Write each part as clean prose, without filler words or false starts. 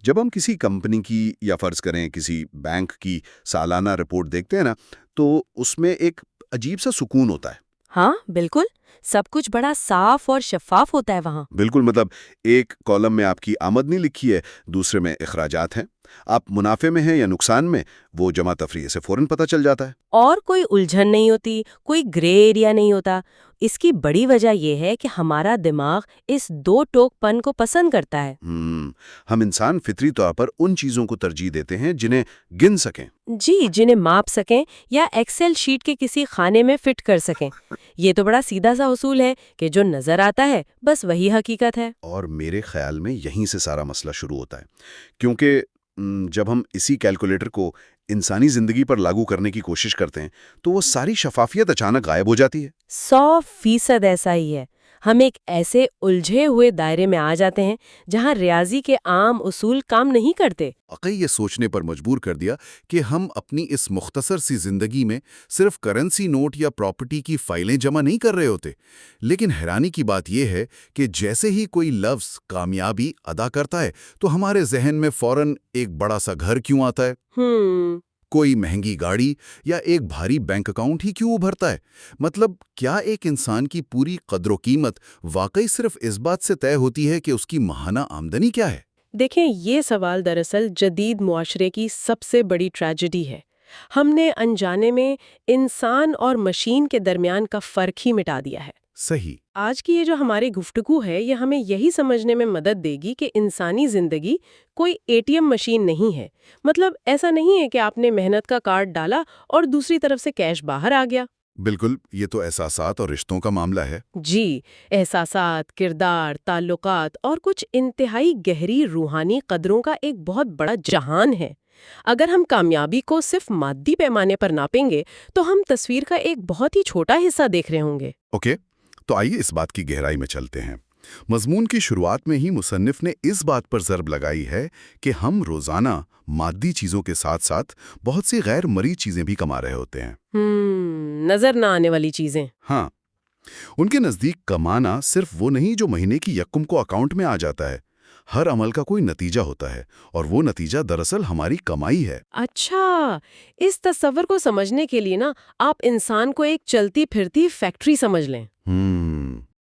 جب ہم کسی کمپنی کی یا فرض کریں کسی بینک کی سالانہ رپورٹ دیکھتے ہیں نا، تو اس میں ایک عجیب سا سکون ہوتا ہے۔ ہاں بالکل، سب کچھ بڑا صاف اور شفاف ہوتا ہے وہاں۔ بالکل، مطلب ایک کالم میں آپ کی آمدنی لکھی ہے، دوسرے میں اخراجات ہیں، آپ منافع میں ہیں یا نقصان میں، وہ جمع تفریح سے فوراً پتہ چل جاتا ہے۔ اور کوئی الجھن نہیں ہوتی، کوئی گرے ایریا نہیں ہوتا۔ اس کی بڑی وجہ یہ ہے کہ ہمارا دماغ اس دو ٹوک پن کو پسند کرتا ہے۔ ہم انسان فطری طور پر ان چیزوں کو ترجیح دیتے ہیں جنہیں گن سکیں۔ جی، جنہیں ماپ سکیں یا ایکسل شیٹ کے کسی خانے میں فٹ کر سکیں۔ یہ تو بڑا سیدھا سا اصول ہے کہ جو نظر آتا ہے بس وہی حقیقت ہے۔ اور میرے خیال میں یہیں سے سارا مسئلہ شروع ہوتا ہے، کیونکہ جب ہم اسی کیلکولیٹر کو انسانی زندگی پر لاگو کرنے کی کوشش کرتے ہیں تو وہ ساری شفافیت اچانک غائب ہو جاتی ہے۔ 100% ایسا ہی ہے۔ ہم ایک ایسے الجھے ہوئے دائرے میں آ جاتے ہیں جہاں ریاضی کے عام اصول کام نہیں کرتے۔ واقعی یہ سوچنے پر مجبور کر دیا کہ ہم اپنی اس مختصر سی زندگی میں صرف کرنسی نوٹ یا پراپرٹی کی فائلیں جمع نہیں کر رہے ہوتے۔ لیکن حیرانی کی بات یہ ہے کہ جیسے ہی کوئی لفظ کامیابی ادا کرتا ہے تو ہمارے ذہن میں فوراً ایک بڑا سا گھر کیوں آتا ہے، کوئی مہنگی گاڑی یا ایک بھاری بینک اکاؤنٹ ہی کیوں ابھرتا ہے؟ مطلب کیا ایک انسان کی پوری قدر و قیمت واقعی صرف اس بات سے طے ہوتی ہے کہ اس کی ماہانہ آمدنی کیا ہے؟ دیکھیں، یہ سوال دراصل جدید معاشرے کی سب سے بڑی ٹریجڈی ہے۔ ہم نے انجانے میں انسان اور مشین کے درمیان کا فرق ہی مٹا دیا ہے۔ صحیح۔ آج کی یہ جو ہماری گفتگو ہے، یہ ہمیں یہی سمجھنے میں مدد دے گی کہ انسانی زندگی کوئی ATM مشین نہیں ہے۔ مطلب ایسا نہیں ہے کہ آپ نے محنت کا کارڈ ڈالا اور دوسری طرف سے کیش باہر آ گیا۔ بالکل، یہ تو احساسات اور رشتوں کا معاملہ ہے۔ جی، احساسات، کردار، تعلقات اور کچھ انتہائی گہری روحانی قدروں کا ایک بہت بڑا جہان ہے۔ اگر ہم کامیابی کو صرف مادی پیمانے پر ناپیں گے تو ہم تصویر کا ایک بہت ہی چھوٹا حصہ دیکھ رہے ہوں گے۔ اوکے، تو آئیے اس بات کی گہرائی میں چلتے ہیں۔ مضمون کی شروعات میں ہی مصنف نے اس بات پر ضرب لگائی ہے کہ ہم روزانہ مادی چیزوں کے ساتھ ساتھ بہت سی غیر مرئی چیزیں بھی کما رہے ہوتے ہیں۔ نظر نہ آنے والی چیزیں۔ ہاں، ان کے نزدیک کمانا صرف وہ نہیں جو مہینے کی یکم کو اکاؤنٹ میں آ جاتا ہے۔ ہر عمل کا کوئی نتیجہ ہوتا ہے اور وہ نتیجہ دراصل ہماری کمائی ہے۔ اچھا، اس تصور کو سمجھنے کے لیے نا آپ انسان کو ایک چلتی پھرتی فیکٹری سمجھ لیں۔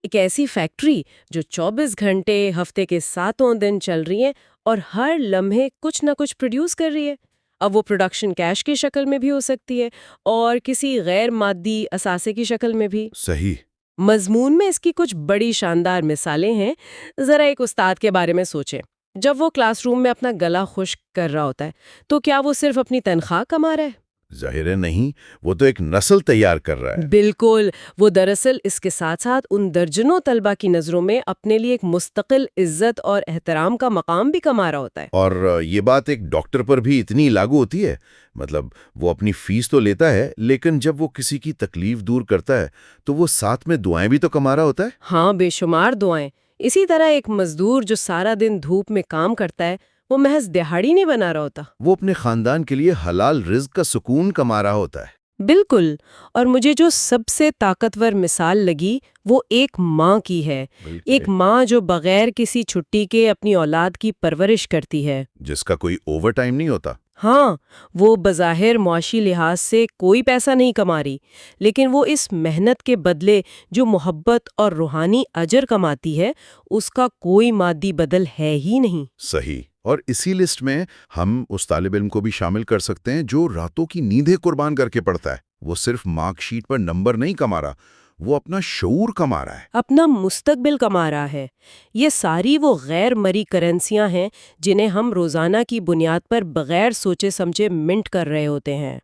ایک ایسی فیکٹری جو 24 گھنٹے ہفتے کے 7 دن چل رہی ہے اور ہر لمحے کچھ نہ کچھ پروڈیوس کر رہی ہے۔ اب وہ پروڈکشن کیش کی شکل میں بھی ہو سکتی ہے اور کسی غیر مادی اثاثے کی شکل میں بھی۔ صحیح۔ مضمون میں اس کی کچھ بڑی شاندار مثالیں ہیں۔ ذرا ایک استاد کے بارے میں سوچیں۔ جب وہ کلاس روم میں اپنا گلا خشک کر رہا ہوتا ہے تو کیا وہ صرف اپنی تنخواہ کما رہا ہے؟ ظاہر ہے نہیں، وہ تو ایک نسل تیار کر رہا ہے۔ بالکل، وہ دراصل اس کے ساتھ ساتھ ان درجنوں طلبہ کی نظروں میں اپنے لیے ایک مستقل عزت اور احترام کا مقام بھی کما رہا ہوتا ہے۔ اور یہ بات ایک ڈاکٹر پر بھی اتنی لاگو ہوتی ہے۔ مطلب وہ اپنی فیس تو لیتا ہے لیکن جب وہ کسی کی تکلیف دور کرتا ہے تو وہ ساتھ میں دعائیں بھی تو کما رہا ہوتا ہے۔ ہاں، بے شمار دعائیں۔ اسی طرح ایک مزدور جو سارا دن دھوپ میں کام کرتا ہے وہ محض دہاڑی نہیں بنا رہا ہوتا، وہ اپنے خاندان کے لیے حلال رزق کا سکون کما رہا ہوتا ہے۔ بالکل۔ اور مجھے جو سب سے طاقتور مثال لگی وہ ایک ماں کی ہے۔ ایک ماں جو بغیر کسی چھٹی کے اپنی اولاد کی پرورش کرتی ہے، جس کا کوئی اوور ٹائم نہیں ہوتا۔ ہاں، وہ بظاہر معاشی لحاظ سے کوئی پیسہ نہیں کما رہی، لیکن وہ اس محنت کے بدلے جو محبت اور روحانی اجر کماتی ہے اس کا کوئی مادی بدل ہے ہی نہیں۔ صحیح۔ اور اسی لسٹ میں ہم اس طالب علم کو بھی شامل کر سکتے ہیں جو راتوں کی نیندیں قربان کر کے پڑھتا ہے۔ وہ صرف مارک شیٹ پر نمبر نہیں کما رہا، وہ اپنا شعور کما رہا ہے، اپنا مستقبل کما رہا ہے۔ یہ ساری وہ غیر مرئی کرنسیاں ہیں جنہیں ہم روزانہ کی بنیاد پر بغیر سوچے سمجھے منٹ کر رہے ہوتے ہیں۔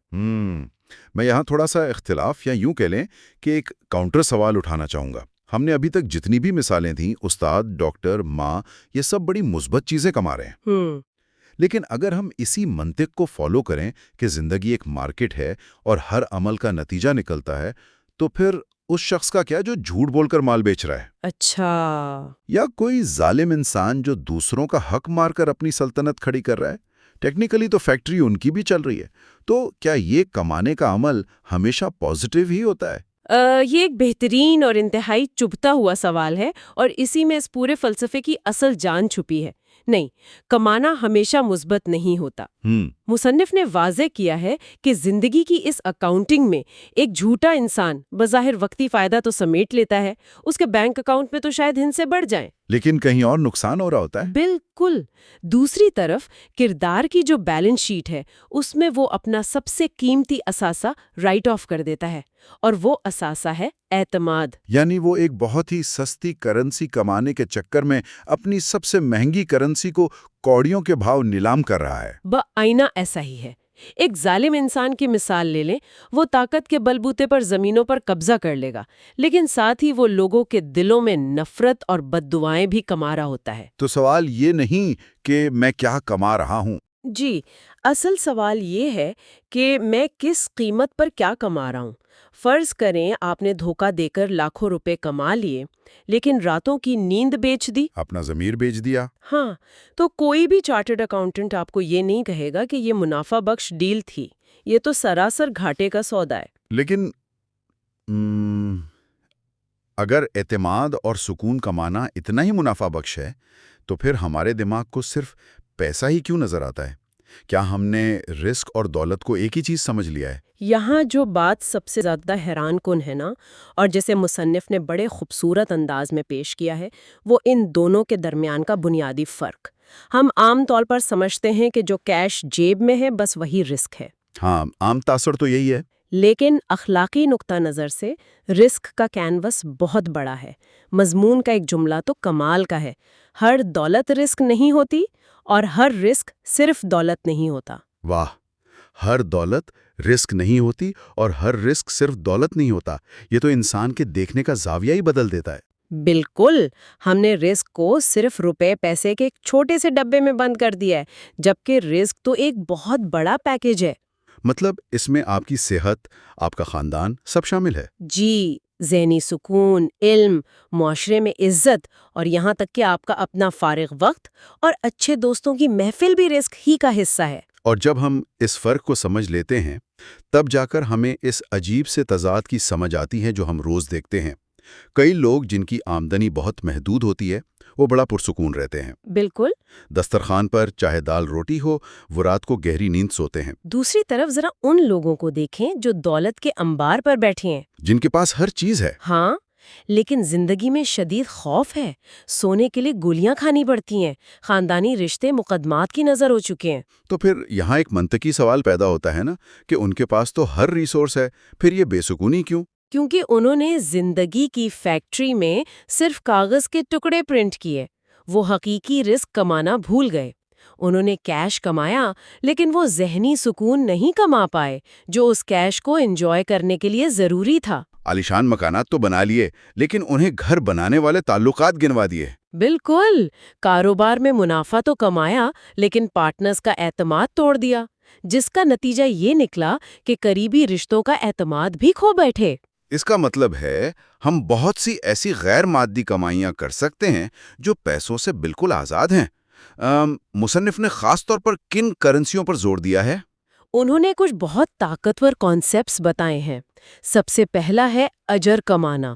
میں یہاں تھوڑا سا اختلاف یا یوں کہہ لیں کہ ایک کاؤنٹر سوال اٹھانا چاہوں گا۔ ہم نے ابھی تک جتنی بھی مثالیں تھیں، استاد، ڈاکٹر، ماں، یہ سب بڑی مثبت چیزیں کما رہے ہیں۔ لیکن اگر ہم اسی منطق کو فالو کریں کہ زندگی ایک مارکیٹ ہے اور ہر عمل کا نتیجہ نکلتا ہے، تو پھر اس شخص کا کیا جو جھوٹ بول کر مال بیچ رہا ہے؟ اچھا، یا کوئی ظالم انسان جو دوسروں کا حق مار کر اپنی سلطنت کھڑی کر رہا ہے؟ ٹیکنیکلی تو فیکٹری ان کی بھی چل رہی ہے، تو کیا یہ کمانے کا عمل ہمیشہ پازیٹیو ہی ہوتا ہے؟ یہ ایک بہترین اور انتہائی چبھتا ہوا سوال ہے اور اسی میں اس پورے فلسفے کی اصل جان چھپی ہے۔ نہیں، کمانا ہمیشہ مثبت نہیں ہوتا۔ مصنف نے واضح کیا ہے کہ زندگی کی اس اکاؤنٹنگ میں ایک جھوٹا انسان بظاہر وقتی فائدہ تو سمیٹ لیتا ہے، اس کے بینک اکاؤنٹ میں تو شاید ہن سے بڑھ جائیں، لیکن کہیں اور نقصان ہو رہا ہوتا ہے۔ بالکل۔ دوسری طرف کردار کی جو بیلنس شیٹ ہے اس میں وہ اپنا سب سے قیمتی اثاثہ رائٹ آف کر دیتا ہے، اور وہ اثاثہ ہے اعتماد۔ یعنی وہ ایک بہت ہی سستی کرنسی کمانے کے چکر میں اپنی سب سے مہنگی کرنسی کو کوڑیوں کے بھاؤ نیلام کر رہا ہے۔ بآئینہ ایسا ہی ہے۔ ایک ظالم انسان کی مثال لے لیں، وہ طاقت کے بلبوتے پر زمینوں پر قبضہ کر لے گا، لیکن ساتھ ہی وہ لوگوں کے دلوں میں نفرت اور بد دعائیں بھی کما رہا ہوتا ہے۔ تو سوال یہ نہیں کہ میں کیا کما رہا ہوں۔ جی، اصل سوال یہ ہے کہ میں کس قیمت پر کیا کما رہا ہوں۔ فرض کریں آپ نے دھوکہ دے کر لاکھوں روپے کما لیے، لیکن راتوں کی نیند بیچ دی، اپنا ضمیر بیچ دیا۔ ہاں، تو کوئی بھی چارٹرڈ اکاؤنٹنٹ آپ کو یہ نہیں کہے گا کہ یہ منافع بخش ڈیل تھی، یہ تو سراسر گھاٹے کا سودا ہے۔ لیکن اگر اعتماد اور سکون کمانا اتنا ہی منافع بخش ہے تو پھر ہمارے دماغ کو صرف پیسہ ہی کیوں نظر آتا ہے؟ کیا ہم نے رسک اور دولت کو ایک ہی چیز سمجھ لیا ہے؟ یہاں جو بات سب سے زیادہ حیران کن ہے نا، اور جسے مصنف نے بڑے خوبصورت انداز میں پیش کیا ہے، وہ ان دونوں کے درمیان کا بنیادی فرق۔ ہم عام طور پر سمجھتے ہیں کہ جو کیش جیب میں ہے بس وہی رسک ہے۔ ہاں، عام تاثر تو یہی ہے۔ لیکن اخلاقی نقطہ نظر سے رسک کا کینوس بہت بڑا ہے۔ مضمون کا ایک جملہ تو کمال کا ہے، ہر دولت رسک نہیں ہوتی اور ہر رسک صرف دولت نہیں ہوتا۔ واہ، ہر دولت رسک نہیں ہوتی اور ہر رسک صرف دولت نہیں ہوتا، یہ تو انسان کے دیکھنے کا زاویہ ہی بدل دیتا ہے۔ بالکل، ہم نے رسک کو صرف روپے پیسے کے ایک چھوٹے سے ڈبے میں بند کر دیا ہے، جبکہ رسک تو ایک بہت بڑا پیکیج ہے۔ مطلب اس میں آپ کی صحت، آپ کا خاندان سب شامل ہے۔ جی، ذہنی سکون، علم، معاشرے میں عزت، اور یہاں تک کہ آپ کا اپنا فارغ وقت اور اچھے دوستوں کی محفل بھی رسک ہی کا حصہ ہے۔ اور جب ہم اس فرق کو سمجھ لیتے ہیں تب جا کر ہمیں اس عجیب سے تضاد کی سمجھ آتی ہے جو ہم روز دیکھتے ہیں۔ کئی لوگ جن کی آمدنی بہت محدود ہوتی ہے وہ بڑا پرسکون رہتے ہیں۔ بالکل۔ دسترخوان پر چاہے دال روٹی ہو، وہ رات کو گہری نیند سوتے ہیں۔ دوسری طرف ذرا ان لوگوں کو دیکھیں جو دولت کے انبار پر بیٹھے ہیں، جن کے پاس ہر چیز ہے۔ ہاں، لیکن زندگی میں شدید خوف ہے، سونے کے لیے گولیاں کھانی پڑتی ہیں، خاندانی رشتے مقدمات کی نظر ہو چکے ہیں۔ تو پھر یہاں ایک منطقی سوال پیدا ہوتا ہے نا کہ ان کے پاس تو ہر ریسورس ہے، پھر یہ بے سکونی کیوں؟ کیونکہ انہوں نے زندگی کی فیکٹری میں صرف کاغذ کے ٹکڑے پرنٹ کیے، وہ حقیقی رزق کمانا بھول گئے۔ انہوں نے کیش کمایا لیکن وہ ذہنی سکون نہیں کما پائے جو اس کیش کو انجوائے کرنے کے لیے ضروری تھا۔ عالیشان مکانات تو بنا لیے لیکن انہیں گھر بنانے والے تعلقات گنوا دیے۔ بالکل، کاروبار میں منافع تو کمایا لیکن پارٹنرز کا اعتماد توڑ دیا، جس کا نتیجہ یہ نکلا کہ قریبی رشتوں کا اعتماد بھی کھو بیٹھے۔ اس کا مطلب ہے ہم بہت سی ایسی غیر مادی کمائیاں کر سکتے ہیں جو پیسوں سے بالکل آزاد ہیں۔ مصنف نے خاص طور پر کن کرنسیوں پر زور دیا ہے؟ انہوں نے کچھ بہت طاقتور کانسیپٹس بتائے ہیں۔ سب سے پہلا ہے اجر کمانا۔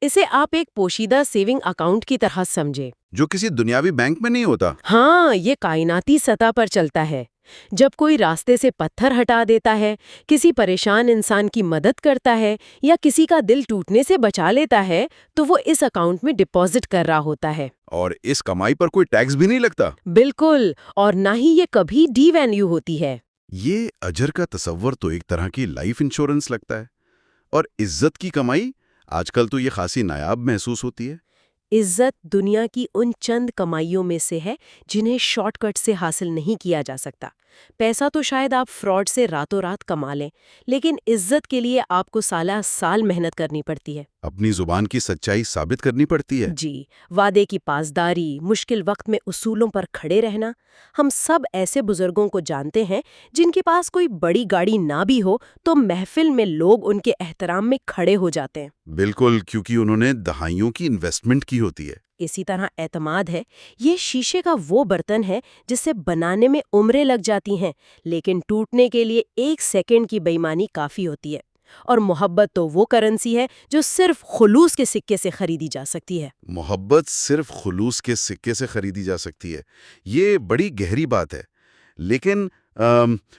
اسے آپ ایک پوشیدہ سیونگ اکاؤنٹ کی طرح سمجھے، جو کسی دنیاوی بینک میں نہیں ہوتا۔ ہاں، یہ کائناتی سطح پر چلتا ہے۔ جب کوئی راستے سے پتھر ہٹا دیتا ہے، کسی پریشان انسان کی مدد کرتا ہے یا کسی کا دل ٹوٹنے سے بچا لیتا ہے تو وہ اس اکاؤنٹ میں ڈپازٹ کر رہا ہوتا ہے۔ اور اس کمائی پر کوئی ٹیکس بھی نہیں لگتا۔ بالکل، اور نہ ہی یہ کبھی ڈی ویلیو ہوتی ہے۔ یہ اجر کا تصور تو ایک طرح کی لائف انشورنس لگتا ہے۔ اور عزت کی کمائی آج کل تو یہ خاصی نایاب محسوس ہوتی ہے۔ عزت دنیا کی ان چند کمائیوں میں سے ہے جنہیں شارٹ کٹ سے حاصل نہیں کیا جا سکتا۔ پیسہ تو شاید آپ فراڈ سے راتوں رات کما لیں، لیکن عزت کے لیے آپ کو سالہ سال محنت کرنی پڑتی ہے۔ اپنی زبان کی سچائی ثابت کرنی پڑتی ہے۔ جی، وعدے کی پاسداری، مشکل وقت میں اصولوں پر کھڑے رہنا۔ ہم سب ایسے بزرگوں کو جانتے ہیں جن کے پاس کوئی بڑی گاڑی نہ بھی ہو تو محفل میں لوگ ان کے احترام میں کھڑے ہو جاتے ہیں۔ بالکل، کیونکہ انہوں نے دہائیوں کی انویسٹمنٹ کی ہوتی ہے۔ اسی طرح اعتماد ہے، یہ شیشے کا وہ برتن ہے جسے بنانے میں عمریں لگ جاتی ہیں لیکن ٹوٹنے کے لیے 1 سیکنڈ کی بے ایمانی کافی ہوتی ہے۔ اور محبت تو وہ کرنسی ہے جو صرف خلوص کے سکے سے خریدی جا سکتی ہے۔ محبت صرف خلوص کے سکے سے خریدی جا سکتی ہے، یہ بڑی گہری بات ہے۔ لیکن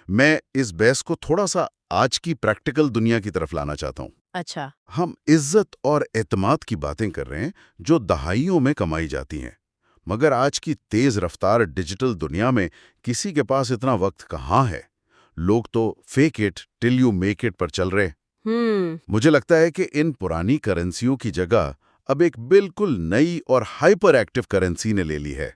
میں اس بحث کو تھوڑا سا آج کی پریکٹیکل دنیا کی طرف لانا چاہتا ہوں۔ اچھا۔ ہم عزت اور اعتماد کی باتیں کر رہے ہیں جو دہائیوں میں کمائی جاتی ہیں، مگر آج کی تیز رفتار ڈیجیٹل دنیا میں کسی کے پاس اتنا وقت کہاں ہے؟ لوگ تو fake it till you make it پر چل رہے ہیں۔ مجھے لگتا ہے کہ ان پرانی کرنسیوں کی جگہ اب ایک بالکل نئی اور ہائپر ایکٹیو کرنسی نے لے لی ہے،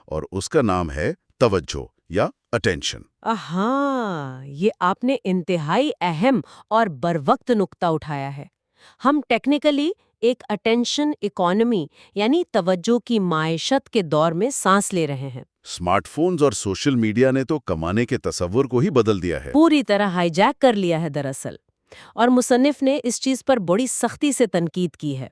اور اس کا نام ہے توجہ یا اٹینشن۔ ہاں، یہ آپ نے انتہائی اہم اور بروقت نقطہ اٹھایا ہے۔ ہم ٹیکنیکلی ایک اٹینشن اکانومی یعنی توجہ کی معیشت کے دور میں سانس لے رہے ہیں۔ اسمارٹ فونز اور سوشل میڈیا نے تو کمانے کے تصور کو ہی بدل دیا ہے۔ پوری طرح ہائی جیک کر لیا ہے دراصل، اور مصنف نے اس چیز پر بڑی سختی سے تنقید کی ہے۔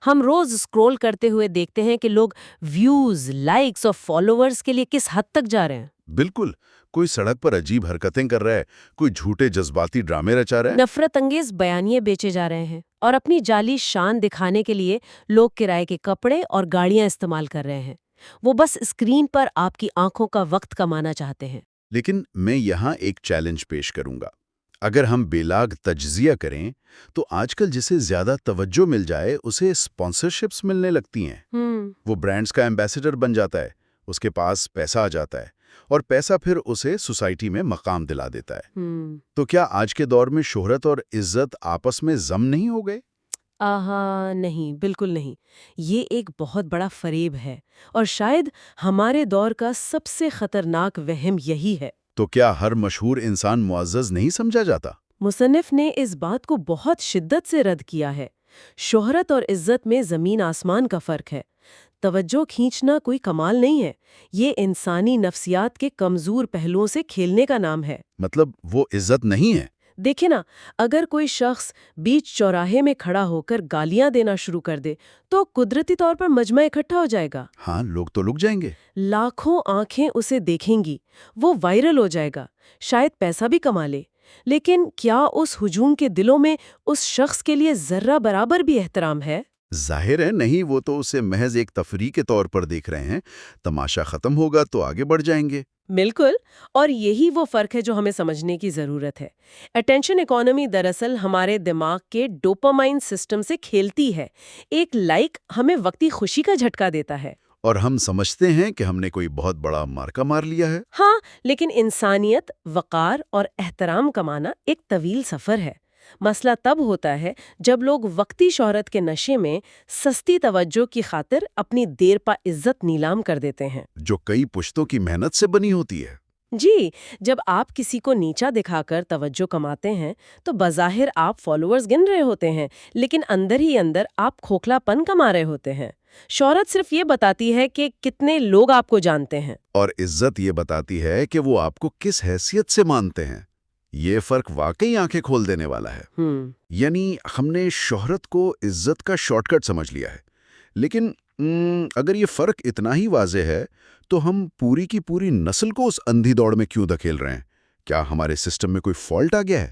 ہم روز اسکرول کرتے ہوئے دیکھتے ہیں کہ لوگ ویوز، لائکس اور فالوورز کے لیے کس حد تک جا رہے ہیں۔ بالکل، کوئی سڑک پر عجیب حرکتیں کر رہا ہے، کوئی جھوٹے جذباتی ڈرامے رچا رہا ہے۔ نفرت انگیز بیانیے بیچے جا رہے ہیں، اور اپنی جعلی شان دکھانے کے لیے لوگ کرائے کے کپڑے اور گاڑیاں استعمال کر رہے ہیں۔ وہ بس اسکرین پر آپ کی آنکھوں کا وقت کمانا چاہتے ہیں۔ لیکن میں یہاں ایک چیلنج پیش کروں گا۔ اگر ہم بیلاگ تجزیہ کریں تو آج کل جسے زیادہ توجہ مل جائے اسے اسپانسرشپس ملنے لگتی ہیں۔ وہ برانڈز کا ایمبیسڈر بن جاتا ہے، اس کے پاس پیسہ آ جاتا ہے، اور پیسہ پھر اسے سوسائٹی میں مقام دلا دیتا ہے۔ تو کیا آج کے دور میں شہرت اور عزت آپس میں ضم نہیں ہو گئے؟ نہیں، بالکل نہیں۔ یہ ایک بہت بڑا فریب ہے، اور شاید ہمارے دور کا سب سے خطرناک وہم یہی ہے۔ تو کیا ہر مشہور انسان معزز نہیں سمجھا جاتا؟ مصنف نے اس بات کو بہت شدت سے رد کیا ہے۔ شہرت اور عزت میں زمین آسمان کا فرق ہے۔ توجہ کھینچنا کوئی کمال نہیں ہے، یہ انسانی نفسیات کے کمزور پہلوؤں سے کھیلنے کا نام ہے۔ مطلب وہ عزت نہیں ہے؟ دیکھیں نا، اگر کوئی شخص بیچ چوراہے میں کھڑا ہو کر گالیاں دینا شروع کر دے تو قدرتی طور پر مجمع اکٹھا ہو جائے گا۔ ہاں، لوگ تو لک جائیں گے۔ لاکھوں آنکھیں اسے دیکھیں گی، وہ وائرل ہو جائے گا، شاید پیسہ بھی کما لے۔ لیکن کیا اس ہجوم کے دلوں میں اس شخص کے لیے ذرہ برابر بھی احترام ہے؟ ظاہر ہے نہیں، وہ تو اسے محض ایک تفریح کے طور پر دیکھ رہے ہیں۔ تماشا ختم ہوگا تو آگے بڑھ جائیں گے۔ بالکل، اور یہی وہ فرق ہے جو ہمیں سمجھنے کی ضرورت ہے۔ اٹینشن اکانومی دراصل ہمارے دماغ کے ڈوپامائن سسٹم سے کھیلتی ہے۔ ایک لائک ہمیں وقتی خوشی کا جھٹکا دیتا ہے، اور ہم سمجھتے ہیں کہ ہم نے کوئی بہت بڑا مارکا مار لیا ہے۔ ہاں، لیکن انسانیت، وقار اور احترام کمانا ایک طویل سفر ہے۔ مسئلہ تب ہوتا ہے جب لوگ وقتی شہرت کے نشے میں سستی توجہ کی خاطر اپنی دیر پا عزت نیلام کر دیتے ہیں، جو کئی پشتوں کی محنت سے بنی ہوتی ہے۔ جی، جب آپ کسی کو نیچا دکھا کر توجہ کماتے ہیں تو بظاہر آپ فالوورز گن رہے ہوتے ہیں، لیکن اندر ہی اندر آپ کھوکھلا پن کما رہے ہوتے ہیں۔ شہرت صرف یہ بتاتی ہے کہ کتنے لوگ آپ کو جانتے ہیں، اور عزت یہ بتاتی ہے کہ وہ آپ کو کس حیثیت سے مانتے ہیں۔ یہ فرق واقعی آنکھیں کھول دینے والا ہے۔ یعنی ہم نے شہرت کو عزت کا شارٹ کٹ سمجھ لیا ہے، لیکن اگر یہ فرق اتنا ہی واضح ہے تو ہم پوری کی پوری نسل کو اس اندھی دوڑ میں کیوں دھکیل رہے ہیں؟ کیا ہمارے سسٹم میں کوئی فالٹ آ گیا ہے؟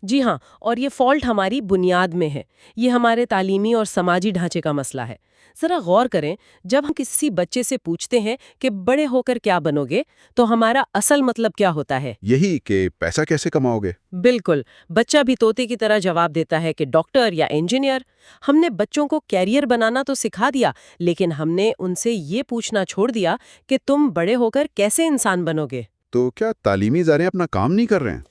جی ہاں، اور یہ فالٹ ہماری بنیاد میں ہے۔ یہ ہمارے تعلیمی اور سماجی ڈھانچے کا مسئلہ ہے۔ ذرا غور کریں، جب ہم کسی بچے سے پوچھتے ہیں کہ بڑے ہو کر کیا بنو گے تو ہمارا اصل مطلب کیا ہوتا ہے؟ یہی کہ پیسہ کیسے کماؤ گے۔ بالکل، بچہ بھی طوطے کی طرح جواب دیتا ہے کہ ڈاکٹر یا انجینئر۔ ہم نے بچوں کو کیریئر بنانا تو سکھا دیا، لیکن ہم نے ان سے یہ پوچھنا چھوڑ دیا کہ تم بڑے ہو کر کیسے انسان بنو گے۔ تو کیا تعلیمی ادارے اپنا کام نہیں کر رہے ہیں؟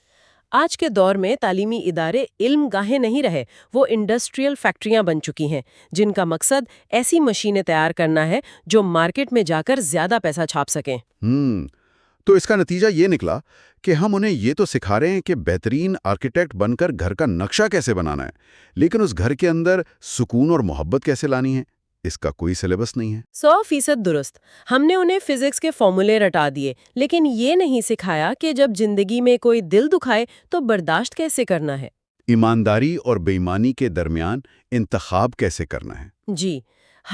آج کے دور میں تعلیمی ادارے علم گاہیں نہیں رہے، وہ انڈسٹریل فیکٹریاں بن چکی ہیں جن کا مقصد ایسی مشینیں تیار کرنا ہے جو مارکیٹ میں جا کر زیادہ پیسہ چھاپ سکیں۔ تو اس کا نتیجہ یہ نکلا کہ ہم انہیں یہ تو سکھا رہے ہیں کہ بہترین آرکیٹیکٹ بن کر گھر کا نقشہ کیسے بنانا ہے، لیکن اس گھر کے اندر سکون اور محبت کیسے لانی ہے، اس کا کوئی سلیبس نہیں ہے۔ 100% درست۔ ہم نے انہیں فزکس کے فارمولے رٹا دیے، لیکن یہ نہیں سکھایا کہ جب زندگی میں کوئی دل دکھائے تو برداشت کیسے کرنا ہے، ایمانداری اور بے ایمانی کے درمیان انتخاب کیسے کرنا ہے۔ جی،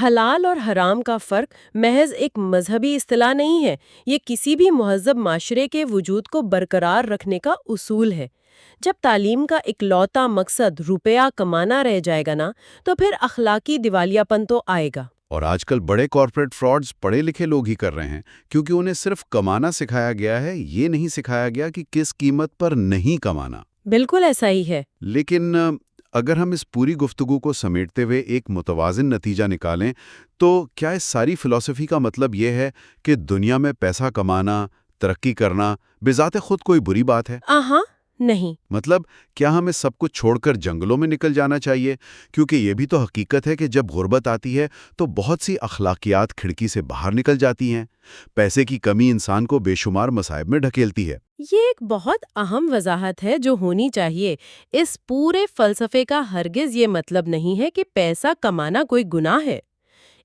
حلال اور حرام کا فرق محض ایک مذہبی اصطلاح نہیں ہے، یہ کسی بھی مہذب معاشرے کے وجود کو برقرار رکھنے کا اصول ہے۔ جب تعلیم کا اکلوتا مقصد روپیہ کمانا رہ جائے گا نا، تو پھر اخلاقی دیوالیاپن تو آئے گا۔ اور آج کل بڑے کارپوریٹ فراڈز پڑھے لکھے لوگ ہی کر رہے ہیں، کیونکہ انہیں صرف کمانا سکھایا گیا ہے، یہ نہیں سکھایا گیا کہ کس قیمت پر نہیں کمانا۔ بالکل ایسا ہی ہے۔ لیکن اگر ہم اس پوری گفتگو کو سمیٹتے ہوئے ایک متوازن نتیجہ نکالیں تو کیا اس ساری فلسفی کا مطلب یہ ہے کہ دنیا میں پیسہ کمانا، ترقی کرنا بذات خود کوئی بری بات ہے؟ ہاں، نہیں۔ مطلب کیا ہمیں سب کچھ چھوڑ کر جنگلوں میں نکل جانا چاہیے؟ کیونکہ یہ بھی تو حقیقت ہے کہ جب غربت آتی ہے تو بہت سی اخلاقیات کھڑکی سے باہر نکل جاتی ہیں۔ پیسے کی کمی انسان کو بے شمار مصائب میں ڈھکیلتی ہے۔ یہ ایک بہت اہم وضاحت ہے جو ہونی چاہیے۔ اس پورے فلسفے کا ہرگز یہ مطلب نہیں ہے کہ پیسہ کمانا کوئی گناہ ہے۔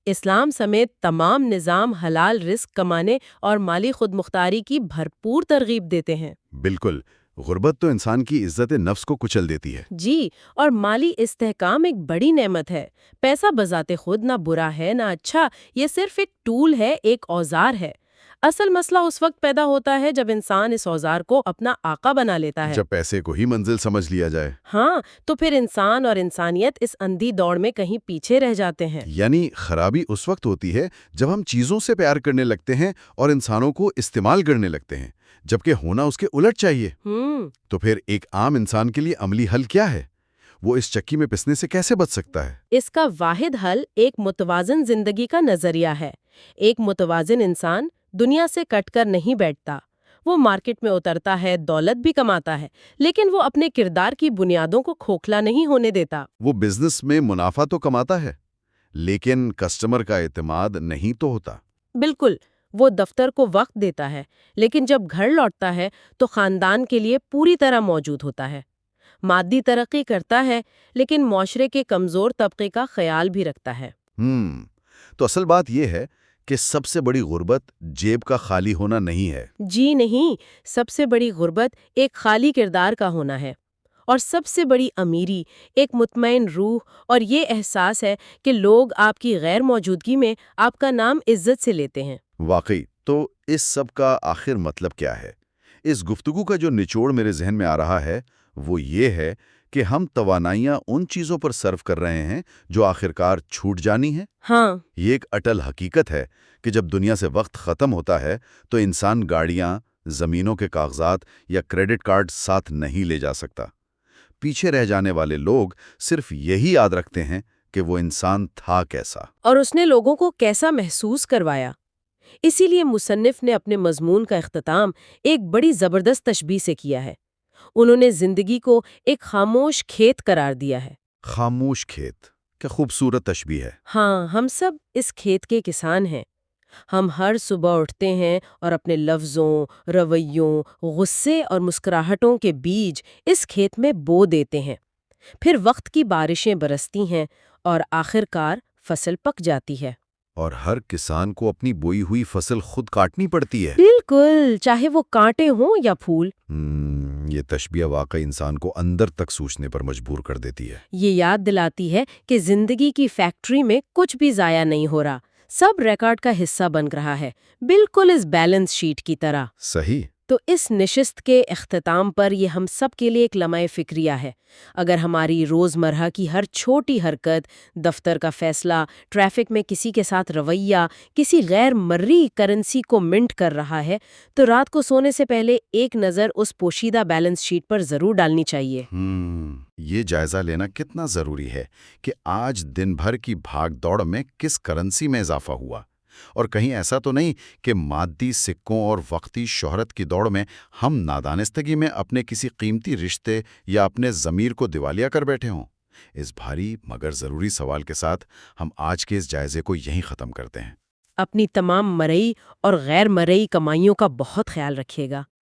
اسلام سمیت تمام نظام حلال رزق کمانے اور مالی خود مختاری کی بھرپور ترغیب دیتے ہیں۔ بالکل، غربت تو انسان کی عزت نفس کو کچل دیتی ہے۔ جی، اور مالی استحکام ایک بڑی نعمت ہے۔ پیسہ بذات خود نہ برا ہے نہ اچھا، یہ صرف ایک ٹول ہے، ایک اوزار ہے۔ اصل مسئلہ اس وقت پیدا ہوتا ہے جب انسان اس اوزار کو اپنا آقا بنا لیتا ہے۔ جب پیسے کو ہی منزل سمجھ لیا جائے۔ ہاں، تو پھر انسان اور انسانیت اس اندھی دوڑ میں کہیں پیچھے رہ جاتے ہیں۔ یعنی خرابی اس وقت ہوتی ہے جب ہم چیزوں سے پیار کرنے لگتے ہیں اور انسانوں کو استعمال کرنے لگتے ہیں، جبکہ ہونا اس کے الٹ چاہیے۔ تو پھر ایک عام انسان کے لیے عملی حل کیا ہے؟ وہ اس چکی میں پسنے سے کیسے بچ سکتا ہے؟ اس کا واحد حل ایک متوازن زندگی کا نظریہ ہے۔ ایک متوازن انسان دنیا سے کٹ کر نہیں بیٹھتا۔ وہ مارکیٹ میں اترتا ہے، دولت بھی کماتا ہے، لیکن وہ اپنے کردار کی بنیادوں کو کھوکھلا نہیں ہونے دیتا۔ وہ بزنس میں منافع تو کماتا ہے، لیکن کسٹمر کا اعتماد نہیں تو ہوتا۔ بالکل، وہ دفتر کو وقت دیتا ہے، لیکن جب گھر لوٹتا ہے تو خاندان کے لیے پوری طرح موجود ہوتا ہے۔ مادی ترقی کرتا ہے، لیکن معاشرے کے کمزور طبقے کا خیال بھی رکھتا ہے۔ تو اصل بات یہ ہے کہ سب سے بڑی غربت جیب کا خالی ہونا نہیں ہے۔ جی نہیں، سب سے بڑی غربت ایک خالی کردار کا ہونا ہے، اور سب سے بڑی امیری ایک مطمئن روح اور یہ احساس ہے کہ لوگ آپ کی غیر موجودگی میں آپ کا نام عزت سے لیتے ہیں۔ واقعی، تو اس سب کا آخر مطلب کیا ہے؟ اس گفتگو کا جو نچوڑ میرے ذہن میں آ رہا ہے وہ یہ ہے کہ ہم توانائیاں ان چیزوں پر صرف کر رہے ہیں جو آخرکار چھوٹ جانی ہیں۔ ہاں، یہ ایک اٹل حقیقت ہے کہ جب دنیا سے وقت ختم ہوتا ہے تو انسان گاڑیاں، زمینوں کے کاغذات یا کریڈٹ کارڈ ساتھ نہیں لے جا سکتا۔ پیچھے رہ جانے والے لوگ صرف یہی یاد رکھتے ہیں کہ وہ انسان تھا کیسا، اور اس نے لوگوں کو کیسا محسوس کروایا۔ اسی لیے مصنف نے اپنے مضمون کا اختتام ایک بڑی زبردست تشبیہ سے کیا ہے۔ انہوں نے زندگی کو ایک خاموش کھیت قرار دیا ہے۔ خاموش کھیت، کیا خوبصورت تشبیہ ہے۔ ہاں، ہم سب اس کھیت کے کسان ہیں۔ ہم ہر صبح اٹھتے ہیں اور اپنے لفظوں، رویوں، غصے اور مسکراہٹوں کے بیج اس کھیت میں بو دیتے ہیں۔ پھر وقت کی بارشیں برستی ہیں اور آخرکار فصل پک جاتی ہے۔ اور ہر کسان کو اپنی بوئی ہوئی فصل خود کاٹنی پڑتی ہے۔ بالکل، چاہے وہ کانٹے ہوں یا پھول۔ یہ تشبیہ واقعی انسان کو اندر تک سوچنے پر مجبور کر دیتی ہے۔ یہ یاد دلاتی ہے کہ زندگی کی فیکٹری میں کچھ بھی ضائع نہیں ہو رہا، سب ریکارڈ کا حصہ بن رہا ہے، بالکل اس بیلنس شیٹ کی طرح۔ صحیح۔ تو اس نشست کے اختتام پر یہ ہم سب کے لیے ایک لمحہ فکریہ ہے۔ اگر ہماری روزمرہ کی ہر چھوٹی حرکت، دفتر کا فیصلہ، ٹریفک میں کسی کے ساتھ رویہ، کسی غیر مرئی کرنسی کو منٹ کر رہا ہے، تو رات کو سونے سے پہلے ایک نظر اس پوشیدہ بیلنس شیٹ پر ضرور ڈالنی چاہیے۔ یہ جائزہ لینا کتنا ضروری ہے کہ آج دن بھر کی بھاگ دوڑ میں کس کرنسی میں اضافہ ہوا، اور کہیں ایسا تو نہیں کہ مادی سکوں اور وقتی شہرت کی دوڑ میں ہم نادانستگی میں اپنے کسی قیمتی رشتے یا اپنے ضمیر کو دیوالیہ کر بیٹھے ہوں۔ اس بھاری مگر ضروری سوال کے ساتھ ہم آج کے اس جائزے کو یہیں ختم کرتے ہیں۔ اپنی تمام مرئی اور غیر مرئی کمائیوں کا بہت خیال رکھیے گا۔